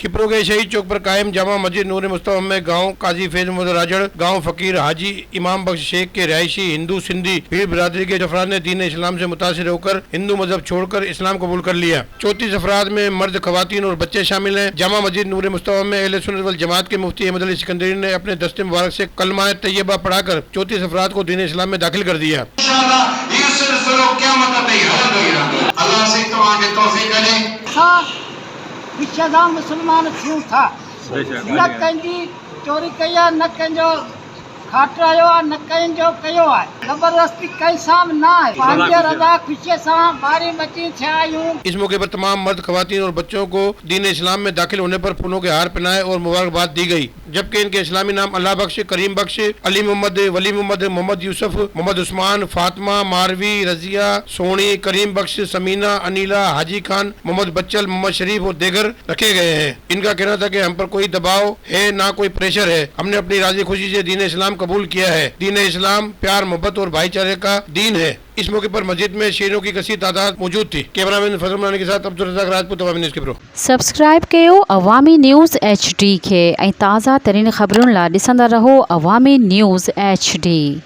खिपरो के शहीद चौक पर कायम जामा मस्जिद नूर मुस्तफा में गांव काजी फैज मोहम्मद राजड़, गांव फकीर हाजी इमाम बख्श शेख के रहायशी हिंदू सिंधी भीड़ बिरादरी के अफराद ने दीन इस्लाम से मुतासिर होकर हिंदू मजहब छोड़कर इस्लाम कबूल कर लिया। 34 अफराद में मर्द, खवातीन और बच्चे शामिल हैं। जामा मस्जिद नूर मुस्तफा में अहले सुन्नत वल जमात के मुफ्ती अहमद अली सिकंदरी ने अपने दस्ते मुबारक से कलमा तैयबा पढ़ाकर 34 अफराद को दीन इस्लाम में दाखिल कर दिया। पिछा मुसलमान थियूं था, न कंहिंजी चोरी कई आहे, न कंहिंजो खाटरायो आहे, न कंहिंजो कयो आहे, ज़बरदस्ती कंहिंसां बि न आहे। पंहिंजे रज़ा ख़ुशीअ सां बारी बची थिया आहियूं। इस मौके पर तमाम मर्द, खवातीन और बच्चों को दीन इस्लाम में दाखिल होने पर फूलों के हार पहनाए और मुबारकबाद दी गई, जबकि इनके इस्लामी नाम अल्लाह बख्श, करीम बख्श, अली मोहम्मद, वली मोहम्मद, मोहम्मद यूसुफ, मोहम्मद उस्मान, फातिमा, मारवी, रजिया, सोनी, करीम बख्श, समीना, अनीला, हाजी खान, मोहम्मद बच्चल, मोहम्मद शरीफ और देगर रखे गए हैं। इनका कहना था कि हम पर कोई दबाव है ना कोई प्रेशर है, हमने अपनी राजी खुशी से दीन इस्लाम कबूल किया है। दीन इस्लाम प्यार, मोहब्बत और भाईचारे का दीन है। इस मौके पर मस्जिद में शेरों की कसी तादाद मौजूद थी। कैमरामैन फजल मनानी के साथ अब्दुल रज़ाक राजपूत, अवामी न्यूज़ ब्यूरो। सब्सक्राइब कयो अवामी न्यूज़ HD खे ऐं ताज़ा तरीन ख़बरुनि लाइ ॾिसंदा रहो अवामी न्यूज़ HD।